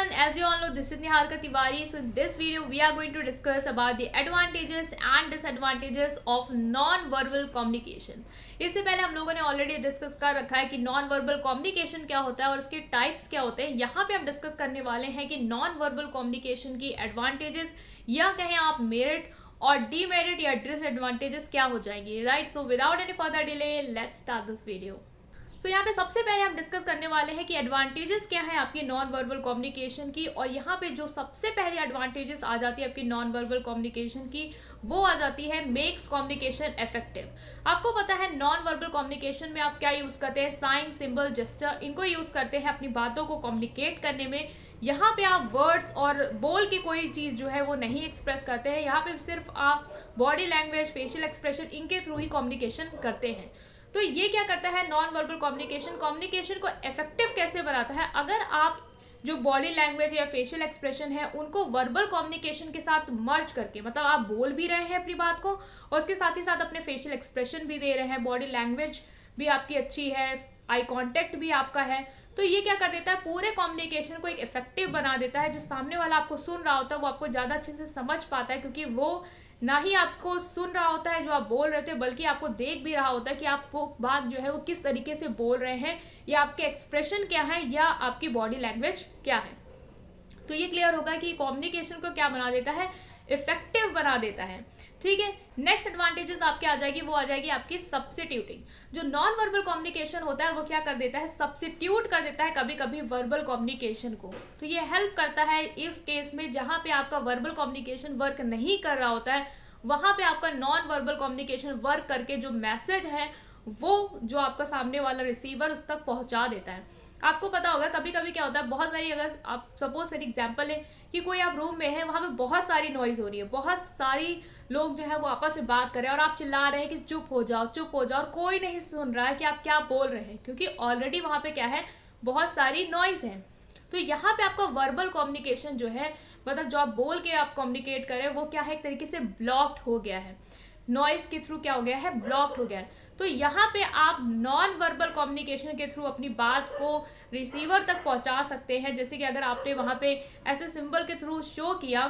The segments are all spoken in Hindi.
everyone, as you all know, this is Niharika Tiwari. So in this video we are going to discuss about the advantages and disadvantages of non-verbal communication. इससे पहले हम लोगों ने ऑलरेडी डिस्कस कर रखा है कि नॉन वर्बल कम्युनिकेशन क्या होता है और इसके टाइप्स क्या होते हैं. यहाँ पे हम डिस्कस करने वाले हैं कि नॉन वर्बल कम्युनिकेशन की एडवांटेजेस या कहें आप मेरिट और डीमेरिट या डिसएडवांटेजेस क्या हो जाएंगी. Right, so without any further delay let's start this video. तो यहाँ पे सबसे पहले हम डिस्कस करने वाले हैं कि एडवांटेजेस क्या है आपकी नॉन वर्बल कम्युनिकेशन की. और यहाँ पे जो सबसे पहले एडवांटेजेस आ जाती है आपकी नॉन वर्बल कम्युनिकेशन की वो आ जाती है मेक्स कम्युनिकेशन इफेक्टिव. आपको पता है नॉन वर्बल कम्युनिकेशन में आप क्या यूज़ करते हैं, साइन, सिंबल, जेस्चर, इनको यूज़ करते हैं अपनी बातों को कम्युनिकेट करने में. यहाँ पे आप वर्ड्स और बोल की कोई चीज़ जो है वो नहीं एक्सप्रेस करते हैं. यहाँ पे सिर्फ आप बॉडी लैंग्वेज, फेशियल एक्सप्रेशन, इनके थ्रू ही कम्युनिकेशन करते हैं. तो ये क्या करता है नॉन वर्बल कम्युनिकेशन को इफेक्टिव कैसे बनाता है. अगर आप जो बॉडी लैंग्वेज या फेशियल एक्सप्रेशन है उनको वर्बल कम्युनिकेशन के साथ मर्ज करके, मतलब आप बोल भी रहे हैं अपनी बात को और उसके साथ ही साथ अपने फेशियल एक्सप्रेशन भी दे रहे हैं, बॉडी लैंग्वेज भी आपकी अच्छी है, आई कॉन्टेक्ट भी आपका है, तो ये क्या कर देता है पूरे कम्युनिकेशन को एक इफेक्टिव बना देता है. जो सामने वाला आपको सुन रहा होता है वो आपको ज़्यादा अच्छे से समझ पाता है, क्योंकि वो ना ही आपको सुन रहा होता है जो आप बोल रहे थे, बल्कि आपको देख भी रहा होता है कि आप वो बात जो है वो किस तरीके से बोल रहे हैं, या आपके एक्सप्रेशन क्या है, या आपकी बॉडी लैंग्वेज क्या है. तो ये क्लियर होगा कि कम्युनिकेशन को क्या बना देता है, इफेक्टिव बना देता है. ठीक है, नेक्स्ट एडवांटेजेस आपके आ जाएगी, वो आ जाएगी आपकी सब्स्टिट्यूटिंग. जो नॉन वर्बल कम्युनिकेशन होता है वो क्या कर देता है, सब्स्टिट्यूट कर देता है कभी कभी वर्बल कम्युनिकेशन को. तो ये हेल्प करता है इस केस में जहाँ पे आपका वर्बल कम्युनिकेशन वर्क नहीं कर रहा होता है, वहाँ पे आपका नॉन वर्बल कम्युनिकेशन वर्क करके जो मैसेज है वो जो आपका सामने वाला रिसीवर उस तक पहुँचा देता है. आपको पता होगा कभी कभी क्या होता है, बहुत सारी, अगर आप सपोज फॉर एग्जांपल है कि कोई आप रूम में है, वहाँ पे बहुत सारी नॉइज हो रही है, बहुत सारी लोग जो है वो आपस में बात कर रहे हैं और आप चिल्ला रहे हैं कि चुप हो जाओ चुप हो जाओ, और कोई नहीं सुन रहा है कि आप क्या बोल रहे हैं, क्योंकि ऑलरेडी वहाँ पे क्या है, बहुत सारी नॉइज है. तो यहाँ पे आपका वर्बल कम्युनिकेशन जो है, मतलब जो आप बोल के आप कम्युनिकेट करें वो क्या है, एक तरीके से ब्लॉक्ड हो गया है, नॉइज के थ्रू क्या हो गया है, ब्लॉक्ड हो गया है. तो यहाँ पे आप नॉन वर्बल कम्युनिकेशन के थ्रू अपनी बात को रिसीवर तक पहुँचा सकते हैं. जैसे कि अगर आपने वहाँ पे ऐसे सिंबल के थ्रू शो किया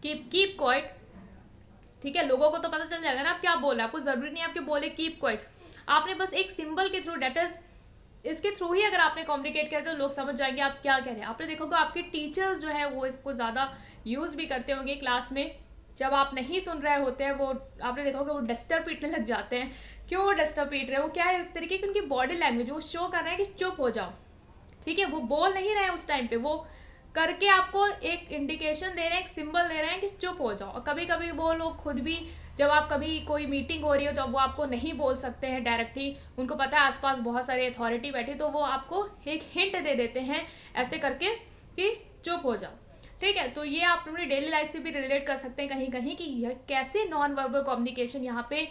कि कीप क्वाइट, ठीक है, लोगों को तो पता चल जाएगा ना आप क्या बोल रहे हैं, आपको ज़रूरी नहीं है आपके बोले कीप क्वाइट, आपने बस एक सिंबल के थ्रू, डेट इज इसके थ्रू ही अगर आपने कम्युनिकेट किया तो लोग समझ जाएंगे आप क्या कह रहे हैं. आपने देखोगे आपके टीचर्स जो है वो इसको ज़्यादा यूज़ भी करते होंगे क्लास में, जब आप नहीं सुन रहे होते हैं वो आपने देखा होगा वो डस्टर पीटने लग जाते हैं. क्यों वो डस्टर पीट रहे हैं, वो क्या है, एक तरीके की उनकी बॉडी लैंग्वेज, वो शो कर रहे हैं कि चुप हो जाओ. ठीक है, वो बोल नहीं रहे हैं उस टाइम पे, वो करके आपको एक इंडिकेशन दे रहे हैं, एक सिंबल दे रहे हैं कि चुप हो जाओ. और कभी कभी वो लोग खुद भी, जब आप कभी कोई मीटिंग हो रही हो तो वो आपको नहीं बोल सकते हैं डायरेक्टली, उनको पता है आसपास बहुत सारे अथॉरिटी बैठी, तो वो आपको एक हिंट दे देते हैं ऐसे करके कि चुप हो जाओ. ठीक है, तो ये आप अपनी डेली लाइफ से भी रिलेट कर सकते हैं कहीं कहीं कि यह कैसे नॉन वर्बल कम्युनिकेशन यहाँ पे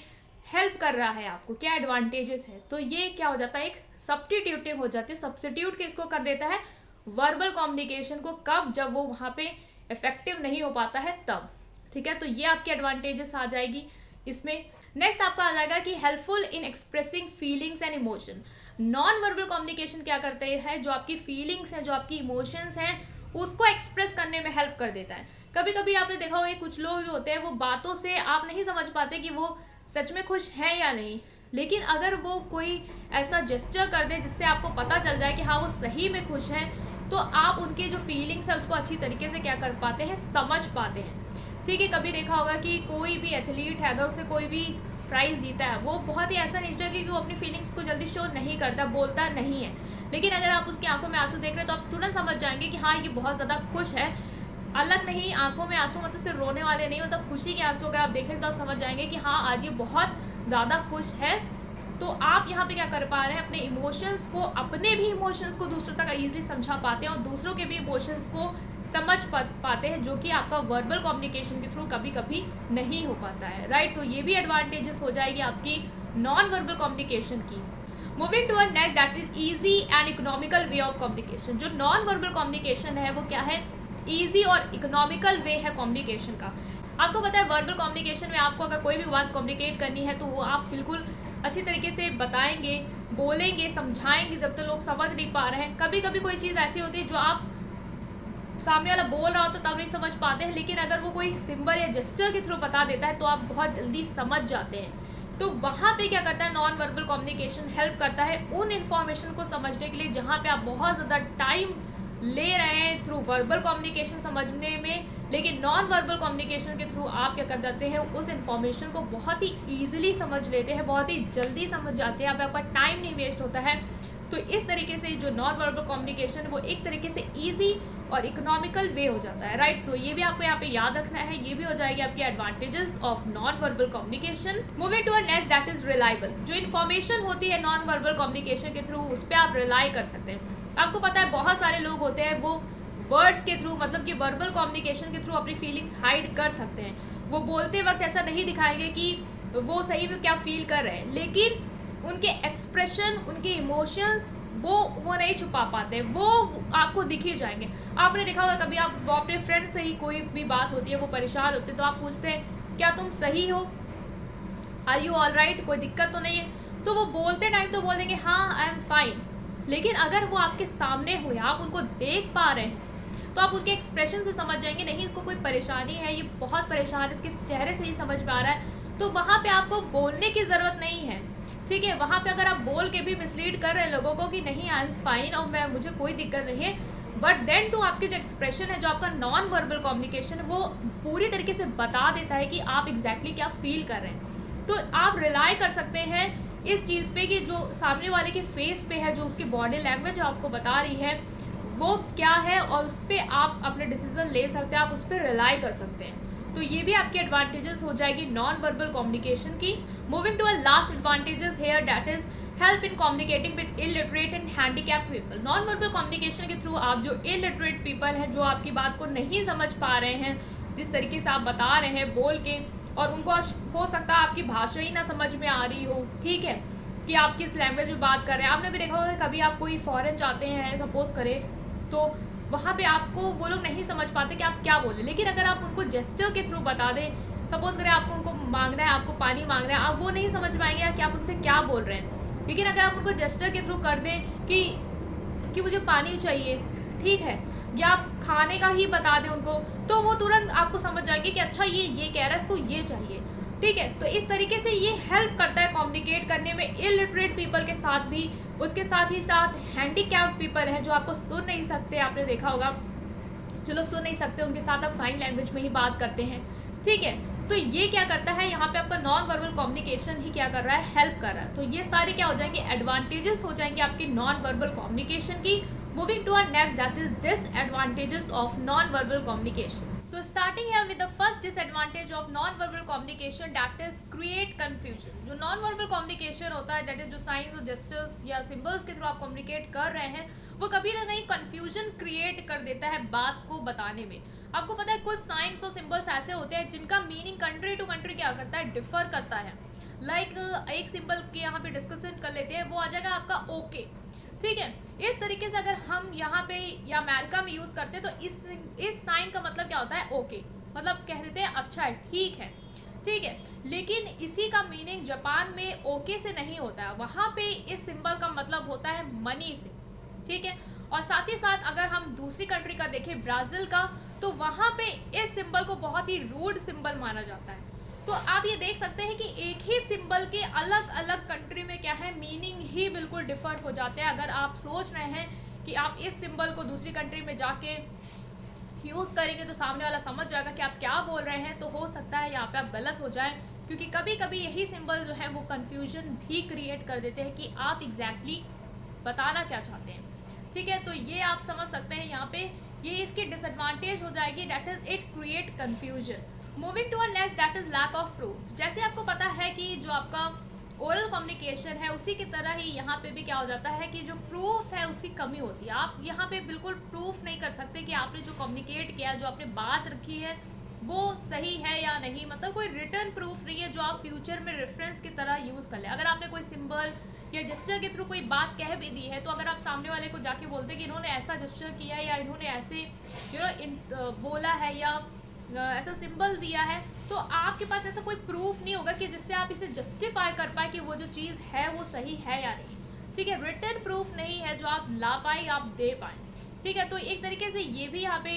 हेल्प कर रहा है आपको, क्या एडवांटेजेस है. तो ये क्या हो जाता है, एक सब्स्टिट्यूटिंग हो जाती है, सब्स्टिट्यूट के इसको कर देता है वर्बल कम्युनिकेशन को, कब, जब वो वहाँ पे इफेक्टिव नहीं हो पाता है तब. ठीक है, तो ये आपकी एडवांटेजेस आ जाएगी इसमें. नेक्स्ट आपका आ जाएगा कि helpful in expressing feelings and emotion. Non verbal communication क्या करते हैं, जो आपकी फीलिंग्स हैं, जो आपकी इमोशंस हैं, उसको एक्सप्रेस करने में हेल्प कर देता है. कभी कभी आपने देखा होगा कुछ लोग जो होते हैं वो बातों से आप नहीं समझ पाते कि वो सच में खुश हैं या नहीं, लेकिन अगर वो कोई ऐसा जेस्चर कर दे जिससे आपको पता चल जाए कि हाँ वो सही में खुश हैं, तो आप उनके जो फीलिंग्स है उसको अच्छी तरीके से क्या कर पाते हैं, समझ पाते हैं. ठीक है, कभी देखा होगा कि कोई भी एथलीट है, अगर उसे कोई भी प्राइज़ जीता है, वो बहुत ही ऐसा नेचर कि वो अपनी फीलिंग्स को जल्दी शो नहीं करता, बोलता नहीं है, लेकिन अगर आप उसकी आंखों में आंसू देख रहे हैं तो आप तुरंत समझ जाएंगे कि हाँ ये बहुत ज़्यादा खुश है. अलग नहीं, आंखों में आंसू मतलब सिर्फ रोने वाले नहीं, मतलब खुशी के आंसू अगर आप देख रहे हैं तो आप समझ जाएंगे कि हाँ आज ये बहुत ज़्यादा खुश है. तो आप यहाँ पे क्या कर पा रहे हैं, अपने इमोशंस को, अपने भी इमोशंस को दूसरों तक ईजिली समझा पाते हैं और दूसरों के भी इमोशंस को समझ पाते हैं, जो कि आपका वर्बल कम्युनिकेशन के थ्रू कभी कभी नहीं हो पाता है. राइट, तो ये भी एडवांटेजेस हो जाएगी आपकी नॉन वर्बल कम्युनिकेशन की. Moving to next, that is easy and economical way of communication. जो नॉन वर्बल कम्युनिकेशन है वो क्या है, ईजी और इकोनॉमिकल वे है कम्युनिकेशन का. आपको पता है वर्बल कम्युनिकेशन में आपको अगर कोई भी बात कम्युनिकेट करनी है तो वो आप बिल्कुल अच्छी तरीके से बताएंगे, बोलेंगे, समझाएंगे जब तक लोग समझ नहीं पा रहे हैं. कभी कभी कोई चीज़ ऐसी होती है जो आप सामने वाला बोल रहा हो तो तब नहीं समझ पाते हैं, लेकिन अगर वो कोई सिंबल या जेस्चर के थ्रू बता देता है तो आप बहुत जल्दी समझ जाते हैं। तो वहाँ पे क्या करता है, नॉन वर्बल कम्युनिकेशन हेल्प करता है उन इन्फॉर्मेशन को समझने के लिए जहाँ पे आप बहुत ज़्यादा टाइम ले रहे हैं थ्रू वर्बल कम्युनिकेशन समझने में, लेकिन नॉन वर्बल कम्युनिकेशन के थ्रू आप क्या कर जाते हैं, उस इन्फॉर्मेशन को बहुत ही ईजिली समझ लेते हैं, बहुत ही जल्दी समझ जाते हैं, आपका टाइम नहीं वेस्ट होता है। तो इस तरीके से जो नॉन वर्बल कम्युनिकेशन वो एक तरीके से ईजी और इकोनॉमिकल वे हो जाता है, राइट। सो ये भी आपको यहाँ पे याद रखना है, ये भी हो जाएगी आपकी advantages of non verbal communication. Moving to next, that is reliable. जो इन्फॉर्मेशन होती है नॉन वर्बल कम्युनिकेशन के थ्रू, उस पर आप रिलाई कर सकते हैं। आपको पता है बहुत सारे लोग होते हैं वो वर्ड्स के थ्रू, मतलब कि वर्बल कम्युनिकेशन के थ्रू अपनी फीलिंग्स हाइड कर सकते हैं। वो बोलते वक्त ऐसा नहीं दिखाएंगे कि वो सही में क्या फील कर रहे हैं, लेकिन उनके एक्सप्रेशन, उनके इमोशंस वो नहीं छुपा पाते, वो आपको दिख ही जाएंगे। आपने देखा होगा कभी आप अपने फ्रेंड से ही कोई भी बात होती है, वो परेशान होते हैं तो आप पूछते हैं क्या तुम सही हो, आर यू ऑल राइट, कोई दिक्कत तो नहीं है। तो वो बोलते टाइम तो बोल देंगे हाँ आई एम फाइन, लेकिन अगर वो आपके सामने हो या आप उनको देख पा रहे हैं तो आप उनके एक्सप्रेशन से समझ जाएंगे नहीं इसको कोई परेशानी है, ये बहुत परेशान है, इसके चेहरे से ही समझ में आ रहा है। तो वहाँ पे आपको बोलने की ज़रूरत नहीं है, ठीक है। वहाँ पे अगर आप बोल के भी मिसलीड कर रहे हैं लोगों को कि नहीं आई एम फाइन और मुझे कोई दिक्कत नहीं है, बट देन टू आपके जो एक्सप्रेशन है, जो आपका नॉन वर्बल कम्युनिकेशन है, वो पूरी तरीके से बता देता है कि आप एग्जैक्टली क्या फील कर रहे हैं। तो आप रिलाई कर सकते हैं इस चीज़ पे कि जो सामने वाले के फेस पे है, जो उसकी बॉडी लैंग्वेज आपको बता रही है वो क्या है, और उस पर आप अपने डिसीजन ले सकते हैं, आप उस पर रिलाई कर सकते हैं। तो ये भी आपकी एडवांटेजेस हो जाएगी नॉन वर्बल कम्युनिकेशन की। Moving to a last advantages here, that is help in communicating with illiterate and handicap people. Non verbal communication के थ्रू आप जो इलिटरेट पीपल हैं, जो आपकी बात को नहीं समझ पा रहे हैं, जिस तरीके से आप बता रहे हैं बोल के, और उनको हो सकता है आपकी भाषा ही ना समझ में आ रही हो, ठीक है, कि आप किस लैंग्वेज में बात कर रहे हैं। आपने भी देखा होगा कभी आप कोई फॉरेन जाते हैं सपोज करें, तो वहाँ पे आपको वो लोग नहीं समझ पाते कि आप क्या बोले, लेकिन अगर आप उनको जेस्चर के थ्रू बता दें, सपोज करें आपको उनको मांगना है, आपको पानी मांगना है, आप वो नहीं समझ पाएंगे कि आप उनसे क्या बोल रहे हैं। लेकिन अगर आप उनको जेस्चर के थ्रू कर दें कि मुझे पानी चाहिए, ठीक है, या आप खाने का ही बता दें उनको, तो वो तुरंत आपको समझ जाएंगे कि अच्छा ये कह रहा है, इसको ये चाहिए, ठीक है। तो इस तरीके से ये हेल्प करता है कम्युनिकेट करने में इलिटरेट पीपल के साथ भी। उसके साथ ही साथ हैंडीकैप्ड पीपल हैं जो आपको सुन नहीं सकते, आपने देखा होगा जो लोग सुन नहीं सकते उनके साथ आप साइन लैंग्वेज में ही बात करते हैं, ठीक है। तो ये क्या करता है, यहाँ पे आपका नॉन वर्बल कम्युनिकेशन ही क्या कर रहा है, हेल्प कर रहा है। तो ये सारे क्या हो जाएंगे, एडवांटेजेस हो जाएंगे आपकी नॉन वर्बल कम्युनिकेशन की। Moving to our next, that is disadvantages of non verbal communication. So starting here with the first disadvantage of non-verbal communication, that is create confusion. जो non-verbal communication होता है, that is जो signs और gestures या symbols के थ्रू आप communicate कर रहे हैं, वो कभी ना कहीं confusion create कर देता है बात को बताने में। आपको पता है कुछ साइंस और सिम्बल्स ऐसे होते हैं जिनका मीनिंग कंट्री टू कंट्री क्या करता है, डिफर करता है। लाइक एक सिंबल के यहाँ पे डिस्कशन कर लेते हैं, वो आ जाएगा आपका ओके, ठीक है। इस तरीके से अगर हम यहाँ पे या अमेरिका में यूज़ करते हैं तो इस साइन का मतलब क्या होता है, ओके, मतलब कह देते हैं अच्छा है, ठीक है, ठीक है। लेकिन इसी का मीनिंग जापान में ओके से नहीं होता है, वहाँ पे इस सिंबल का मतलब होता है मनी से, ठीक है। और साथ ही साथ अगर हम दूसरी कंट्री का देखें, ब्राज़ील का, तो वहाँ पे इस सिंबल को बहुत ही रूड सिंबल माना जाता है। तो आप ये देख सकते हैं कि एक ही सिंबल के अलग अलग कंट्री में क्या है, मीनिंग ही बिल्कुल डिफर हो जाते हैं। अगर आप सोच रहे हैं कि आप इस सिंबल को दूसरी कंट्री में जाके यूज़ करेंगे तो सामने वाला समझ जाएगा कि आप क्या बोल रहे हैं, तो हो सकता है यहाँ पे आप गलत हो जाएं, क्योंकि कभी कभी यही सिंबल जो है वो कन्फ्यूजन भी क्रिएट कर देते हैं कि आप एग्जैक्टली बताना क्या चाहते हैं, ठीक है। तो ये आप समझ सकते हैं यहाँ पे, ये इसकी डिसएडवांटेज हो जाएगी, that is it create confusion. Moving to next, that is lack of proof. जैसे आपको पता है कि जो आपका ओरल कम्युनिकेशन है उसी की तरह ही यहाँ पे भी क्या हो जाता है कि जो प्रूफ है उसकी कमी होती है। आप यहाँ पे बिल्कुल प्रूफ नहीं कर सकते कि आपने जो कम्युनिकेट किया, जो आपने बात रखी है वो सही है या नहीं, मतलब कोई रिटर्न प्रूफ नहीं है जो आप फ्यूचर में रेफरेंस की तरह यूज़ कर ले। अगर आपने कोई सिंबल या जेस्चर के थ्रू कोई बात कह भी दी है, तो अगर आप सामने वाले को जाके बोलते कि इन्होंने ऐसा जेस्चर किया या इन्होंने ऐसे बोला है या ऐसा सिंबल दिया है, तो आपके पास ऐसा कोई प्रूफ नहीं होगा कि जिससे आप इसे जस्टिफाई कर पाए कि वो जो चीज़ है वो सही है या नहीं, ठीक है। रिटर्न प्रूफ नहीं है जो आप ला पाए, आप दे पाए, ठीक है, तो एक तरीके से ये भी यहाँ पे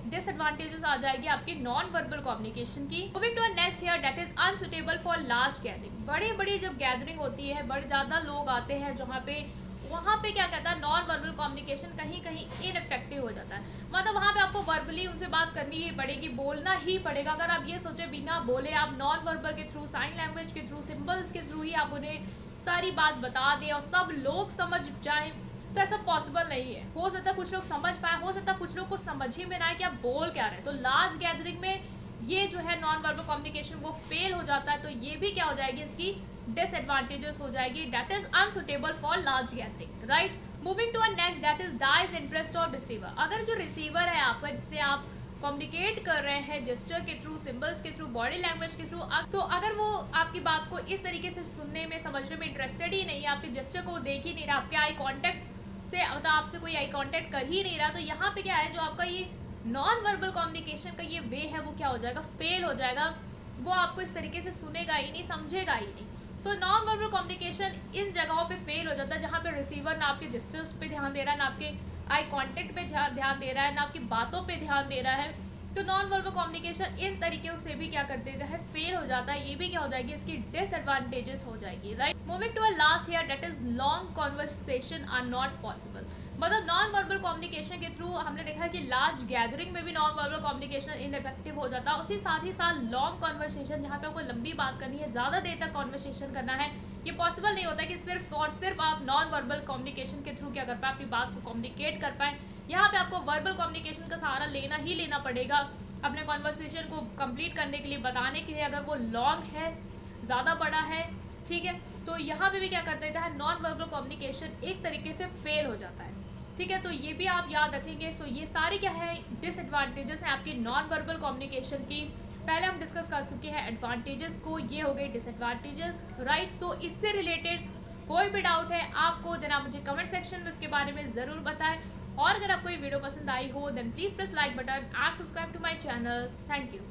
डिसएडवांटेजेस आ जाएगी आपकी नॉन वर्बल कम्युनिकेशन की। Moving to next here, that is unsuitable for large gathering. बड़ी बड़ी जब गैदरिंग होती है, बड़े ज़्यादा लोग आते हैं जहाँ पे, वहाँ पे क्या कहता है, नॉन वर्बल कम्युनिकेशन कहीं कहीं इनइफेक्टिव हो जाता है। मतलब वहाँ पे आपको वर्बली उनसे बात करनी ही पड़ेगी, बोलना ही पड़ेगा। अगर आप ये सोचे बिना बोले आप नॉन वर्बल के थ्रू, साइन लैंग्वेज के थ्रू, सिंबल्स के थ्रू ही आप उन्हें सारी बात बता दें और सब लोग समझ जाएं, तो ऐसा पॉसिबल नहीं है। हो सकता है कुछ लोग समझ पाए, हो सकता है कुछ लोग को समझ ही में ना आए कि आप बोल क्या रहे हैं। तो लार्ज गैदरिंग में ये जो है नॉन वर्बल कम्युनिकेशन वो फेल हो जाता है। तो ये भी क्या हो जाएगी, इसकी डिसएडवांटेजेस हो जाएगी, that is unsuitable for large gathering, right. Moving to a next, that is dies interest of receiver. अगर जो रिसीवर है आपका, जिससे आप कम्युनिकेट कर रहे हैं जेस्चर के थ्रू, सिंबल्स के थ्रू, बॉडी लैंग्वेज के थ्रू, तो अगर वो आपकी बात को इस तरीके से सुनने में, समझने में इंटरेस्टेड ही नहीं है, आपके जेस्चर को वो देख ही नहीं रहा, आपके आई कॉन्टैक्ट से, मतलब आपसे कोई आई कांटेक्ट कर ही नहीं रहा, तो यहाँ पे क्या है, जो आपका ये नॉन वर्बल कम्युनिकेशन का ये वे है वो क्या हो जाएगा, फेल हो जाएगा। वो आपको इस तरीके से सुनेगा ही नहीं, समझेगा ही नहीं। तो नॉन वर्बल कम्युनिकेशन इन जगहों पे फेल हो जाता है जहाँ पे रिसीवर ना आपके जेस्चर्स पे ध्यान दे रहा है, ना आपके आई कांटेक्ट पे ध्यान दे रहा है, ना आपकी बातों पे ध्यान दे रहा है। तो नॉन वर्बल कम्युनिकेशन इन तरीके से भी क्या कर देता है, फेल हो जाता है। ये भी क्या हो जाएगी, इसकी डिसएडवांटेजेस हो जाएगी, right. Moving to a last here, that is long conversation are not possible. मतलब नॉन वर्बल कम्युनिकेशन के थ्रू हमने देखा है कि लार्ज गैदरिंग में भी नॉन वर्बल कम्युनिकेशन इनइफेक्टिव हो जाता है। उसी साथ ही साथ लॉन्ग कन्वर्सेशन, जहाँ पे आपको लंबी बात करनी है, ज़्यादा देर तक कन्वर्सेशन करना है, ये पॉसिबल नहीं होता कि सिर्फ और सिर्फ आप नॉन वर्बल कम्युनिकेशन के थ्रू क्या कर पाए, अपनी बात को कम्युनिकेट कर पाए। यहाँ पे आपको वर्बल कम्युनिकेशन का सहारा लेना ही लेना पड़ेगा अपने कन्वर्सेशन को कंप्लीट करने के लिए, बताने के लिए। अगर वो लॉन्ग है, ज़्यादा बड़ा है, ठीक है, तो यहाँ पे भी क्या कर देता है, नॉन वर्बल कम्युनिकेशन एक तरीके से फेल हो जाता है, ठीक है। तो ये भी आप याद रखेंगे। सो ये सारी क्या है, डिसएडवांटेजेस हैं आपकी नॉन वर्बल कम्युनिकेशन की। पहले हम डिस्कस कर चुके हैं एडवांटेजेस को, ये हो गए डिसएडवांटेजेस, राइट। सो इससे रिलेटेड कोई भी डाउट है आपको, देन आप मुझे कमेंट सेक्शन में इसके बारे में ज़रूर बताएं। और अगर आपको ये वीडियो पसंद आई हो, then please press like button and subscribe to my channel. Thank you.